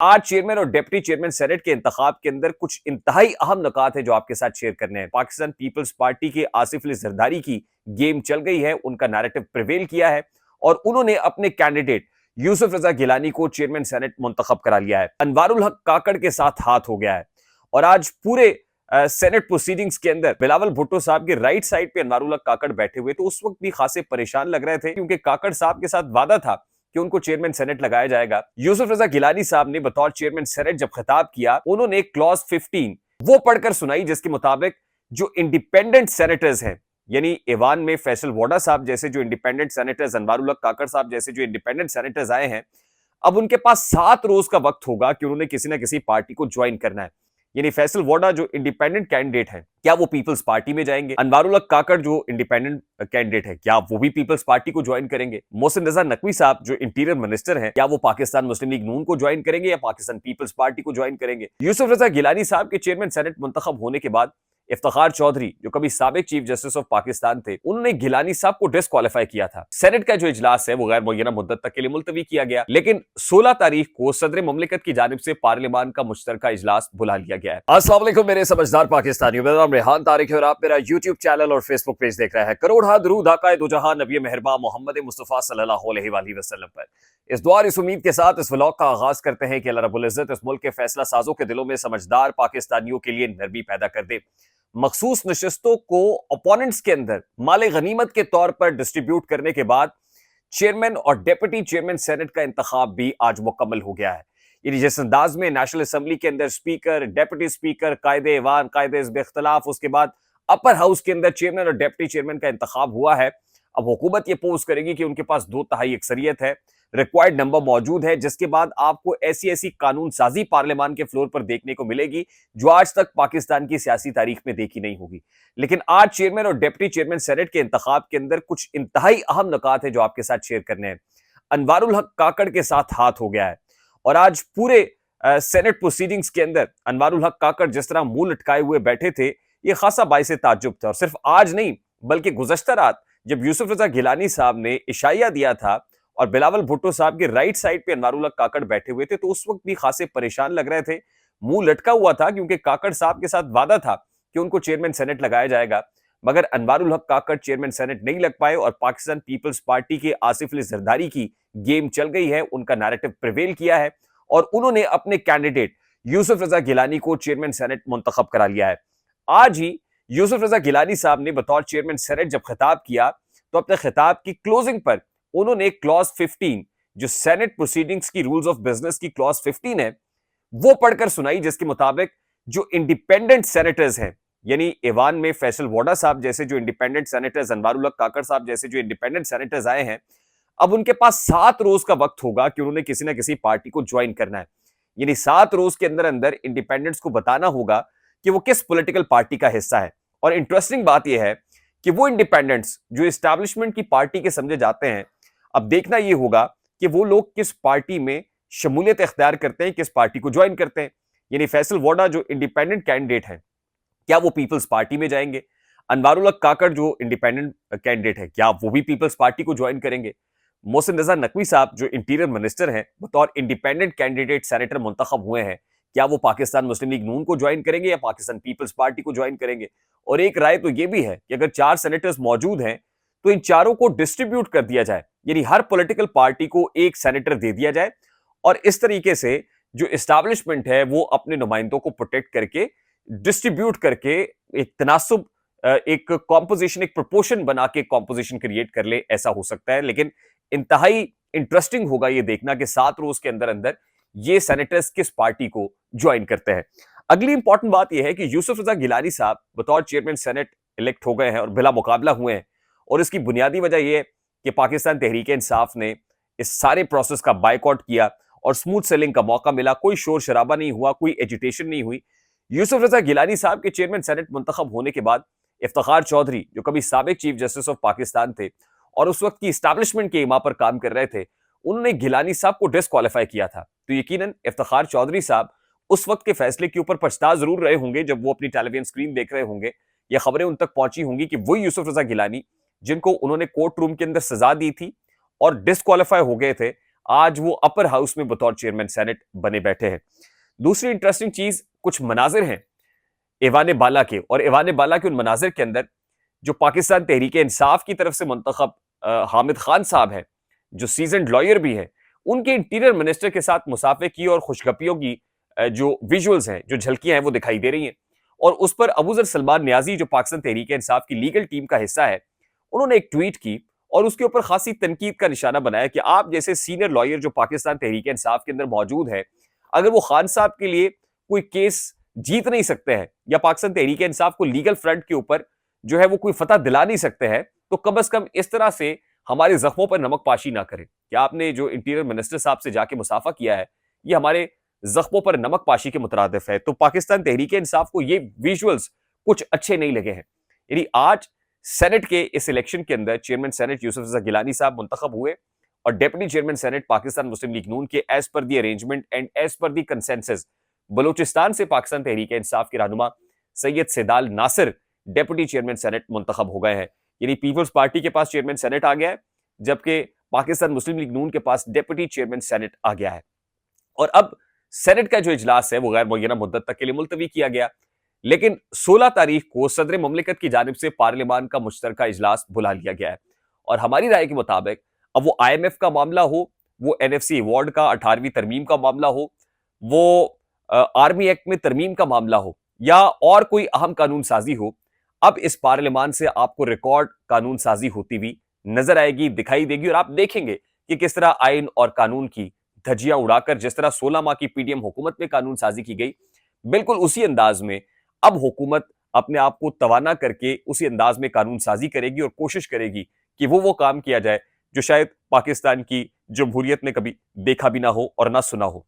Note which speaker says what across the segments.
Speaker 1: आज चेयरमैन और deputy chairman senate के इंतखाब के अंदर कुछ इंतहाई अहम नुकात है जो आपके साथ शेयर करने हैं। पाकिस्तान पीपल्स पार्टी के आसिफ अली जरदारी की गेम चल गई है, उनका नैरेटिव प्रिवेल किया है और उन्होंने अपने कैंडिडेट यूसुफ रजा गिलानी को चेयरमैन सेनेट मुंतखब करा लिया है। अनवारुल हक काकड़ के साथ हाथ हो गया है और आज पूरे सेनेट प्रोसीडिंग्स के अंदर बिलावल भुट्टो साहब के राइट साइड पे अनवारुल हक काकड़ बैठे हुए, तो उस वक्त भी खासे परेशान लग रहे थे क्योंकि काकड़ साहब के साथ वादा था कि उनको चेयरमैन सेनेट लगाया जाएगा। यूसुफ रजा गिलानी साहब ने बतौर चेयरमैन सेनेट जब खिताब किया, उन्होंने क्लॉज 15 वो पढ़कर सुनाई जिसके मुताबिक जो इंडिपेंडेंट सेनेटर्स हैं, यानी ईवान में फैसल वोडा साहब जैसे जो इंडिपेंडेंट सेनेटर्स, अनवारुल हक काकड़ साहब जैसे जो इंडिपेंडेंट सेनेटर्स आए हैं, अब उनके पास 7 रोज का वक्त होगा कि उन्होंने किसी ना किसी पार्टी को ज्वाइन करना है। यानी फैसल वोडा जो इंडिपेंडेंट कैंडिडेट है, क्या वो पीपल्स पार्टी में जाएंगे? अनवारुल हक काकड़ जो इंडिपेंडेंट कैंडिडेट है, क्या वो भी पीपल्स पार्टी को ज्वाइन करेंगे? मोहसिन रजा नकवी साहब जो इंटीरियर मिनिस्टर हैं, क्या वो पाकिस्तान मुस्लिम लीग नून को ज्वाइन करेंगे या पाकिस्तान पीपल्स पार्टी को ज्वाइन करेंगे? यूसुफ रजा गिलानी साहब के चेयरमैन सेनेट मुंतखब होने के बाद इफ्तिखार चौधरी जो कभी साबिक चीफ जस्टिस ऑफ पाकिस्तान थे, उन्होंने गिलानी साहब को डिस्क्वालीफाई किया था। सेनेट का जो इजलास है वो गैर मुय्यना मुद्दत तक के लिए मुलतवी किया गया, लेकिन 16 तारीख को सदर मुमलिकत की जानिब से पार्लियामान का मुश्तरका इजलास बुला लिया गया है। अस्सलाम वालेकुम मेरे समझदार पाकिस्तानियों, मेरा नाम रेहान तारिक है और आप मेरा यूट्यूब चैनल और फेसबुक पेज देख रहे हैं। करोड़ दरूद आका दो जहां नबी मेहरबान मोहम्मद मुस्तफा सल्लल्लाहु अलैहि वसल्लम पर। इस दुआ इस उम्मीद के साथ इस व्लॉग का आगाज करते हैं कि अल्लाह रब्बुल इज्जत इस मुल्क के फैसला साजों के दिलों में समझदार पाकिस्तानियों के लिए नरमी पैदा कर दे। मखसूस नशस्तों को ओपोनेंट्स के अंदर माले गनीमत के तौर पर डिस्ट्रीब्यूट करने के बाद चेयरमैन और डेप्यूटी चेयरमैन सेनेट का इंतखाब भी आज मुकम्मल हो गया है। यानी जिस अंदाज में नेशनल असेंबली के अंदर स्पीकर, डेप्यूटी स्पीकर, कायदे ईवान, कायदे हिज़्ब इख्तिलाफ, उसके बाद अपर हाउस के अंदर चेयरमैन और डेप्यूटी चेयरमैन का इंतखाब हुआ है, अब हुकूमत ये पोज करेगी कि उनके पास 2/3 अक्सरियत है, रिक्वायर्ड नंबर मौजूद है, जिसके बाद आपको ऐसी ऐसी कानून साजी पार्लियामान के फ्लोर पर देखने को मिलेगी जो आज तक पाकिस्तान की सियासी तारीख में देखी नहीं होगी। लेकिन आज चेयरमैन और डिप्टी चेयरमैन सेनेट के इंतखाब के अंदर कुछ इंतहाई अहम नुकात है जो आपके साथ शेयर करने हैं। अनवारुल हक काकड़ के साथ हाथ हो गया है और आज पूरे सेनेट प्रोसीडिंग्स के अंदर अनवारुल हक काकड़ जिस तरह मुंह लटकाए हुए बैठे थे, ये खासा बाइसे ताज्जुब था। और सिर्फ आज नहीं बल्कि गुज़श्ता रात जब यूसुफ रजा गिलानी साहब ने इशाया दिया था और बिलावल भुट्टो साहब के राइट साइड पे अनवारुल हक काकड़ बैठे हुए थे, तो उस वक्त भी खासे परेशान लग रहे थे, मुंह लटका हुआ था क्योंकि काकड़ साहब के साथ वादा था कि उनको चेयरमैन सेनेट लगाया जाएगा। मगर अनवारुल हक काकड़ चेयरमैन सेनेट नहीं लग पाए और पाकिस्तान पीपल्स पार्टी के आसिफ अली जरदारी की गेम चल गई है, उनका नैरेटिव प्रिवेल किया है और उन्होंने अपने कैंडिडेट यूसुफ रजा गिलानी को चेयरमैन सेनेट मुंतखब करा लिया है। आज ही यूसुफ रजा गिलानी साहब ने बतौर चेयरमैन सेनेट जब खिताब किया, तो अपने खिताब की क्लोजिंग पर उन्होंने क्लॉज 15 जो सेनेट प्रोसीडिंग्स की रूल्स ऑफ बिजनेस की क्लॉज 15 है, वो पढ़कर सुनाई जिसके मुताबिक जो इंडिपेंडेंट सेनेटर्स हैं, यानी ईवान में फैसल वोडा साहब जैसे जो इंडिपेंडेंट सेनेटर्स, अनवारुल हक काकड़ साहब जैसे जो इंडिपेंडेंट सेनेटर्स आए हैं, अब उनके पास 7 रोज का वक्त होगा कि उन्होंने किसी ना किसी पार्टी को ज्वाइन करना है। यानी 7 रोज के अंदर अंदर इंडिपेंडेंट्स को बताना होगा कि वो किस पॉलिटिकल पार्टी का हिस्सा है। और इंटरेस्टिंग बात यह है कि वो इंडिपेंडेंट्स जो एस्टैब्लिशमेंट की पार्टी के समझे जाते हैं, अब देखना यह होगा कि वो लोग किस पार्टी में शमूलियत इख्तियार करते हैं, किस पार्टी को ज्वाइन करते हैं। यानी फैसल वोडा जो इंडिपेंडेंट कैंडिडेट है, क्या वो पीपल्स पार्टी में जाएंगे? अनवारुल हक काकड़ जो इंडिपेंडेंट कैंडिडेट है, क्या वो भी पीपल्स पार्टी को ज्वाइन करेंगे? मोहसिन रजा नकवी साहब जो इंटीरियर मिनिस्टर हैं, बतौर इंडिपेंडेंट कैंडिडेट सेनेटर मुंतखब हुए हैं, क्या वो पाकिस्तान मुस्लिम लीग नून को ज्वाइन करेंगे या पाकिस्तान पीपल्स पार्टी को ज्वाइन करेंगे? और एक राय तो यह भी है कि अगर 4 सेनेटर्स मौजूद हैं तो इन चारों को डिस्ट्रीब्यूट कर दिया जाए, यानी हर पॉलिटिकल पार्टी को एक सेनेटर दे दिया जाए और इस तरीके से जो एस्टैब्लिशमेंट है वो अपने नुमाइंदों को प्रोटेक्ट करके, डिस्ट्रीब्यूट करके एक तनासुब, एक कॉम्पोजिशन, एक प्रोपोर्शन बना के कॉम्पोजिशन क्रिएट कर ले, ऐसा हो सकता है। लेकिन इंतहाई इंटरेस्टिंग होगा ये देखना कि 7 रोज के अंदर अंदर ये सेनेटर्स किस पार्टी को ज्वाइन करते हैं। अगली इंपॉर्टेंट बात यह है कि यूसुफ रजा गिलानी साहब बतौर चेयरमैन सेनेट इलेक्ट हो गए हैं और बिला मुकाबला हुए हैं और इसकी बुनियादी वजह यह है कि पाकिस्तान तहरीक इंसाफ ने इस सारे प्रोसेस का बायकॉट किया और स्मूथ सेलिंग का मौका मिला, कोई शोर शराबा नहीं हुआ, कोई एजिटेशन नहीं हुई। यूसुफ रजा गिलानी साहब के चेयरमैन सेनेट मुंतखब होने के बाद इफ्तिखार चौधरी जो कभी साबिक चीफ जस्टिस ऑफ पाकिस्तान थे और उस वक्त की इस्टेब्लिशमेंट के इमा पर काम कर रहे थे, उन्होंने गिलानी साहब को डिस्क्वालीफाई किया था। तो यकीनन इफ्तिखार चौधरी साहब उस वक्त के फैसले के ऊपर पछता जरूर रहे होंगे जब वो अपनी टेलीविजन स्क्रीन देख रहे होंगे, या खबरें उन तक पहुंची होंगी कि वही यूसुफ रजा गिलानी जिनको उन्होंने कोर्ट रूम के अंदर सजा दी थी और डिस्क्वालीफाई हो गए थे, आज वो अपर हाउस में बतौर चेयरमैन सेनेट बने बैठे हैं। दूसरी इंटरेस्टिंग चीज, कुछ मनाजिर हैं ऐवान बाला के, और ऐवान बाला के उन मनाजिर के अंदर जो पाकिस्तान तहरीक इंसाफ की तरफ से मुंतखब हामिद खान साहब हैं, जो सीजन्ड लॉयर भी हैं, उनके इंटीरियर मिनिस्टर के साथ मुसाफे की और खुशगपियों की जो विजुअल्स हैं, जो झलकियां हैं, वो दिखाई दे रही हैं। और उस पर अबूजर सलमान न्याजी, जो पाकिस्तान तहरीक इंसाफ की लीगल टीम का हिस्सा है, उन्होंने एक ट्वीट की और उसके ऊपर खासी तनकीद का निशाना बनाया कि आप जैसे सीनियर लॉयर जो पाकिस्तान तहरीक इंसाफ के अंदर मौजूद है, अगर वो खान साहब के लिए कोई केस जीत नहीं सकते हैं या पाकिस्तान तहरीक इंसाफ को लीगल फ्रंट के ऊपर जो है वो कोई फतह दिला नहीं सकते हैं, तो कम से कम इस तरह से हमारे जख्मों पर नमक पाशी ना करें। क्या आपने जो इंटीरियर मिनिस्टर साहब से जाके मुसाफा किया है, ये हमारे जख्मों पर नमक पाशी के मुतरादिफ है। तो पाकिस्तान तहरीक इंसाफ को ये विजुअल्स कुछ अच्छे नहीं लगे हैं। यानी आज सेनेट के इस इलेक्शन के अंदर चेयरमैन सेनेट यूसुफ रज़ा गिलानी साहब मुंतखब हुए और डेप्यूटी चेयरमैन सेनेट पाकिस्तान मुस्लिम लीग नून के as per the arrangement and as per the consensus Balochistan से पाकिस्तान तहरीक इंसाफ के रहनुमा Syedal Nasir deputy chairman senate मुंतखब हो गए हैं। यानी पीपल्स पार्टी के पास चेयरमैन सेनेट आ गया है, जबकि पाकिस्तान मुस्लिम लीग नून के पास डेप्यूटी चेयरमैन सेनेट आ गया है। और अब सेनेट का जो इजलास है वो गैर मुय्यना मुद्दत तक के लिए मुलतवी किया गया, लेकिन 16 तारीख को सदर मुमलिकत की जानिब से पार्लियामान का मुश्तरका इजलास बुला लिया गया है। और हमारी राय के मुताबिक अब वो IMF का मामला हो, वो NFC अवार्ड का 18वीं तरमीम का मामला हो, वो आर्मी एक्ट में तरमीम का मामला हो, या और कोई अहम कानून साजी हो, अब इस पार्लियामान से आपको रिकॉर्ड कानून साजी होती हुई नजर आएगी, दिखाई देगी। और आप देखेंगे कि किस तरह आइन और कानून की धज्जियां उड़ाकर जिस तरह 16 माह की PDM हुकूमत में कानून साजी की गई, बिल्कुल उसी अंदाज में अब हुकूमत अपने आप को तवाना करके उसी अंदाज में कानून साजी करेगी और कोशिश करेगी कि वो काम किया जाए जो शायद पाकिस्तान की जमहूरियत में कभी देखा भी ना हो और ना सुना हो।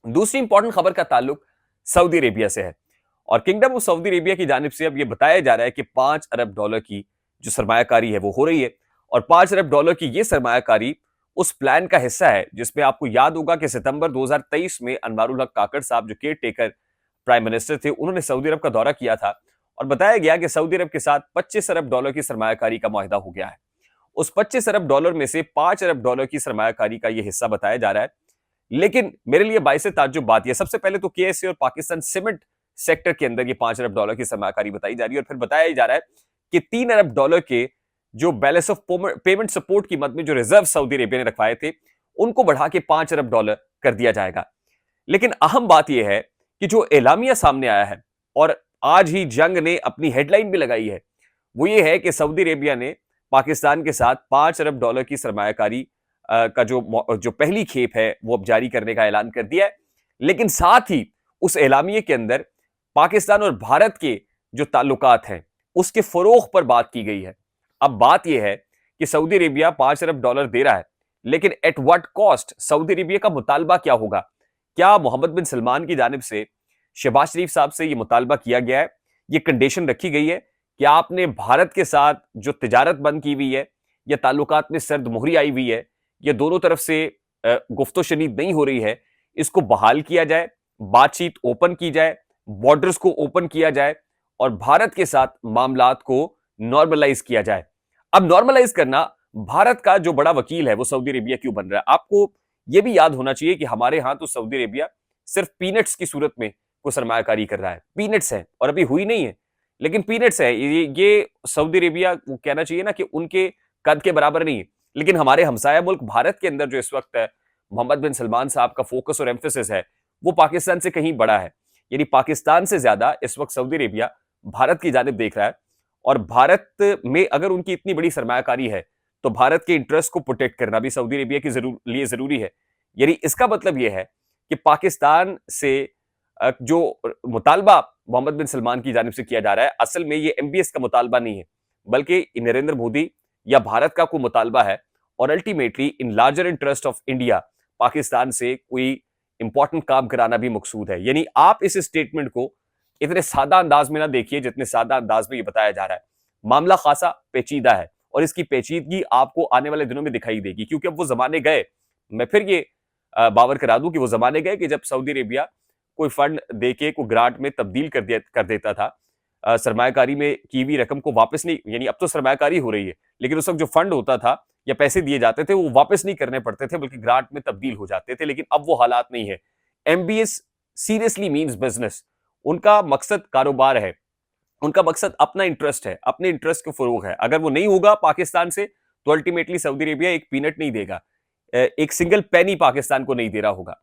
Speaker 1: दूसरी इंपॉर्टेंट खबर का ताल्लुक सऊदी अरेबिया से है और किंगडम ऑफ सऊदी अरेबिया की जानिब से अब यह बताया जा रहा है कि $5 अरब की जो सरमायाकारी है वो हो रही है। और $5 अरब की ये सरमायाकारी उस प्लान का हिस्सा है जिसमें आपको याद होगा कि सितंबर 2023 में अनवारुल हक काकड़ साहब जो केयर टेकर प्राइम मिनिस्टर थे, उन्होंने सऊदी अरब का दौरा किया था और बताया गया कि सऊदी अरब के साथ $25 अरब की सरमायाकारी का मुआहदा हो गया है। उस $25 अरब में से $5 अरब की सरमायाकारी का यह हिस्सा बताया जा रहा है। लेकिन मेरे लिए बाइसे ताज्जुब बात यह, सबसे पहले तो KSA और पाकिस्तान सीमेंट सेक्टर के अंदर ये $5 अरब की सरमायाकारी बताई जा रही है और फिर बताया जा रहा है कि $3 अरब के जो बैलेंस ऑफ पेमेंट सपोर्ट की मद में जो रिजर्व सऊदी अरेबिया ने रखवाए थे, उनको बढ़ा के $5 अरब कर दिया जाएगा। लेकिन अहम बात यह है कि जो एलामिया सामने आया है और आज ही जंग ने अपनी हेडलाइन भी लगाई है, वो ये है कि सऊदी अरेबिया ने पाकिस्तान के साथ $5 अरब की सरमायाकारी का जो पहली खेप है वो अब जारी करने का ऐलान कर दिया है। लेकिन साथ ही उस एलामिये के अंदर पाकिस्तान और भारत के जो ताल्लुकात हैं उसके फरोग पर बात की गई है। अब बात यह है कि सऊदी अरेबिया $5 अरब दे रहा है, लेकिन at what cost? Saudi Arabia का मुतालबा क्या होगा? क्या मोहम्मद बिन सलमान की जानिब से शहबाज शरीफ साहब से यह मुतालबा किया गया है, यह कंडीशन रखी गई है कि आपने भारत के साथ जो तिजारत बंद की हुई है या ताल्लुकात में सर्द मोहरी आई हुई है, ये दोनों तरफ से गुफ्तो शनीद नहीं हो रही है, इसको बहाल किया जाए, बातचीत ओपन की जाए, बॉर्डर्स को ओपन किया जाए और भारत के साथ मामलात को नॉर्मलाइज किया जाए। अब नॉर्मलाइज करना, भारत का जो बड़ा वकील है वो सऊदी अरेबिया क्यों बन रहा है? आपको यह भी याद होना चाहिए कि हमारे यहां तो सऊदी अरेबिया सिर्फ पीनट्स की सूरत में को सरमायाकारी कर रहा है। पीनट्स है और अभी हुई नहीं है, लेकिन पीनट्स है। ये सऊदी अरेबिया को कहना चाहिए ना कि उनके कद के बराबर नहीं है। लेकिन हमारे हमसाया मुल्क भारत के अंदर जो इस वक्त है मोहम्मद बिन सलमान साहब का फोकस और एम्फेसिस है वो पाकिस्तान से कहीं बड़ा है। यानी पाकिस्तान से ज्यादा इस वक्त सऊदी अरेबिया भारत की जानिब देख रहा है और भारत में अगर उनकी इतनी बड़ी सरमायाकारी है तो भारत के इंटरेस्ट को प्रोटेक्ट करना भी सऊदी अरेबिया के लिए जरूरी है। यानी इसका मतलब यह है कि पाकिस्तान से जो मुतालबा मोहम्मद बिन सलमान की जानिब से किया जा रहा है, असल में ये MBS का मुतालबा नहीं है, बल्कि नरेंद्र मोदी या भारत का कोई मुतालबा है और ultimately in larger interest of India Pakistan से कोई इंपॉर्टेंट काम कराना भी मकसूद है। यानी आप इस स्टेटमेंट को इतने सादा अंदाज में ना देखिए जितने सादा अंदाज में ये बताया जा रहा है। मामला खासा पेचीदा है और इसकी पेचीदगी आपको आने वाले दिनों में दिखाई देगी, क्योंकि अब वो जमाने गए, मैं फिर ये बावर करा दूं कि वो जमाने गए कि जब सऊदी अरेबिया कोई फंड देके कोई ग्रांट में तब्दील कर देता था, सरमायाकारी में की हुई रकम को वापस नहीं, यानी अब तो सरमायाकारी हो रही है, लेकिन उस वक्त जो फंड होता था या पैसे दिए जाते थे वो वापस नहीं करने पड़ते थे बल्कि ग्रांट में तब्दील हो जाते थे, लेकिन अब वो हालात नहीं है। MBS seriously means business. उनका मकसद कारोबार है, उनका मकसद अपना इंटरेस्ट है, अपने इंटरेस्ट को फरोग है। अगर वो नहीं होगा पाकिस्तान से तो अल्टीमेटली सऊदी अरेबिया एक पीनट नहीं देगा, एक सिंगल पेनी पाकिस्तान को नहीं दे रहा होगा।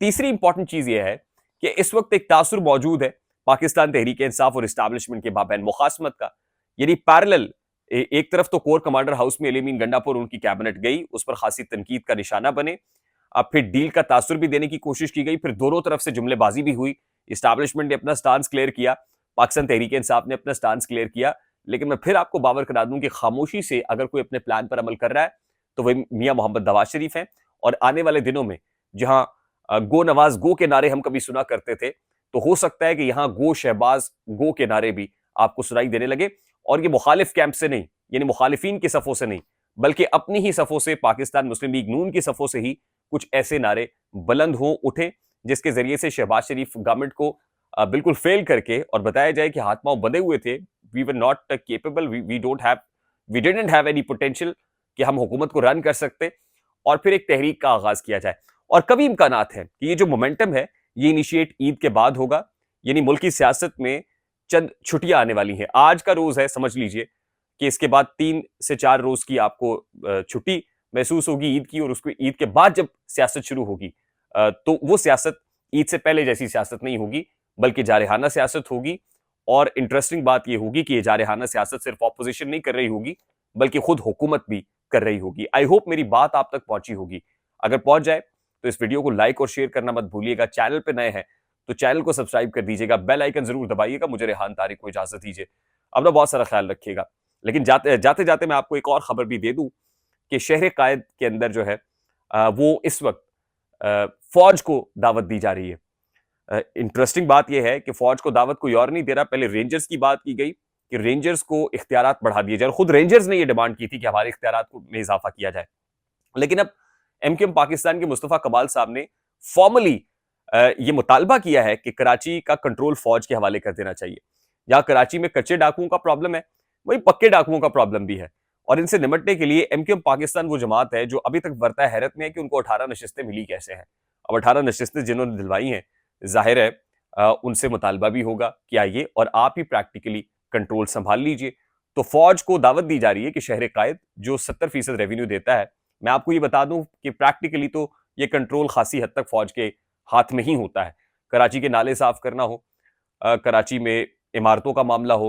Speaker 1: तीसरी इंपॉर्टेंट चीज यह है कि इस वक्त एक तासुर मौजूद है पाकिस्तान तहरीक इंसाफ और इस्टेब्लिशमेंट के बाबैन मुखासमत का, यानी पैरेलल। एक तरफ तो कोर कमांडर हाउस में एलिमीन गंडापुर उनकी कैबिनेट गई, उस पर खासी तनकीद का निशाना बने। अब फिर डील का तासुर भी देने की कोशिश की गई, फिर दोनों तरफ से जुमलेबाजी भी हुई। इस्टेब्लिशमेंट ने अपना स्टांस क्लियर किया, पाकिस्तान तहरीक इंसाफ ने अपना स्टांस क्लियर किया। लेकिन मैं फिर आपको बावर करा दूं कि खामोशी से अगर कोई अपने प्लान पर अमल कर रहा है तो वही मियां मोहम्मद नवाज शरीफ हैं। और आने वाले दिनों में जहां गो नवाज गो के नारे हम कभी सुना करते थे, तो हो सकता है कि यहां गो शहबाज गो के नारे भी आपको सुनाई देने लगे। और ये मुखालिफ कैंप से नहीं, यानी मुखालिफिन की सफों से नहीं, बल्कि अपनी ही सफों से, पाकिस्तान मुस्लिम लीग नून की सफों से ही कुछ ऐसे नारे बुलंद हो उठे जिसके जरिए से शहबाज शरीफ गवर्नमेंट को बिल्कुल फेल करके और बताया जाए कि हाथ पांव बंधे हुए थे, we were not capable, we didn't have any potential कि हम हुकूमत को रन कर सकते, और फिर एक तहरीक का आगाज किया जाए। और कभी इम्कानात है कि ये जो मोमेंटम है ये इनिशिएट ईद के बाद होगा, यानी मुल्क की सियासत में चंद छुट्टियां आने वाली हैं। आज का रोज है, समझ लीजिए कि इसके बाद 3 से 4 रोज की आपको छुट्टी महसूस होगी ईद की, और उसको ईद के बाद जब सियासत शुरू होगी तो वो सियासत ईद से पहले जैसी सियासत नहीं होगी, बल्कि जारहाना सियासत होगी। और इंटरेस्टिंग बात यह होगी कि ये जारहाना सियासत सिर्फ ऑपोजिशन नहीं कर रही होगी, बल्कि खुद हुकूमत भी कर रही होगी। आई होप मेरी बात आप तक पहुंची होगी। अगर पहुंच जाए तो इस वीडियो को लाइक और शेयर करना मत भूलिएगा। चैनल पे नए हैं तो चैनल को सब्सक्राइब कर दीजिएगा, बेल आइकन जरूर दबाइएगा। मुझे रेहान तारिक को इजाजत दीजिए, अपना बहुत सारा ख्याल रखिएगा। लेकिन जाते जाते मैं आपको एक और खबर भी दे दूं कि शहर कायद के अंदर जो है वो इस वक्त फौज को दावत दी जा रही है। इंटरेस्टिंग बात यह है कि फौज को दावत कोई और नहीं दे रहा। पहले रेंजर्स की बात की गई कि रेंजर्स को इख्तियारात बढ़ा दिए जाए, खुद रेंजर्स ने यह डिमांड की थी कि हमारे इख्तियारात में इजाफा किया जाए। लेकिन अब एमक्यूएम पाकिस्तान के मुस्तफा कमाल साहब ने फॉर्मली ये मुतालबा किया है कि कराची का कंट्रोल फौज के हवाले कर देना चाहिए। जहां कराची में कच्चे डाकुओं का प्रॉब्लम है, वही पक्के डाकुओं का प्रॉब्लम भी है। और इनसे निपटने के लिए एमक्यूएम पाकिस्तान वो जमात है जो अभी तक बरता हैरत में है कि उनको 18 नशिस्तें मिली कैसे हैं। अब 18 नशिस्तें जिन्होंने दिलवाई हैं, जाहिर है उनसे मुतालबा भी होगा कि आइए और आप ही प्रैक्टिकली कंट्रोल संभाल लीजिए। तो फौज को दावत दी जा रही है कि शहर कायद जो 70% रेवेन्यू देता है, मैं आपको ये बता दूं कि प्रैक्टिकली तो ये कंट्रोल खासी हद तक फौज के हाथ में ही होता है। कराची के नाले साफ करना हो, कराची में इमारतों का मामला हो,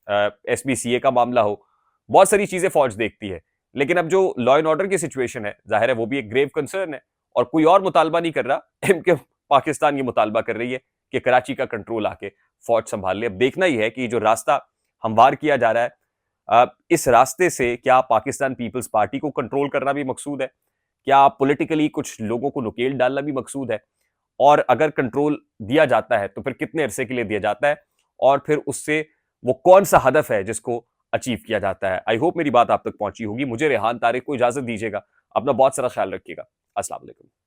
Speaker 1: एसपीसीए का मामला हो, बहुत सारी चीजें फौज देखती है। लेकिन अब जो लॉ एंड ऑर्डर की सिचुएशन है, जाहिर है वो भी एक ग्रेव कंसर्न है, और कोई और मुतालबा नहीं कर रहा। एमके पाकिस्तान ये मुतालबा कर रही है कि कराची का कंट्रोल आके फौज संभाल ले। अब देखना ही है कि जो रास्ता हमवार किया जा रहा है, इस रास्ते से क्या पाकिस्तान पीपल्स पार्टी को कंट्रोल करना भी मकसूद है, क्या पॉलिटिकली कुछ लोगों को नुकेल डालना भी मकसूद है, और अगर कंट्रोल दिया जाता है तो फिर कितने अरसे के लिए दिया जाता है, और फिर उससे वो कौन सा हदफ है जिसको अचीव किया जाता है। आई होप मेरी बात आप तक पहुंची होगी। मुझे रेहान तारिक को इजाजत दीजिएगा, अपना बहुत सारा ख्याल रखिएगा। अस्सलाम वालेकुम।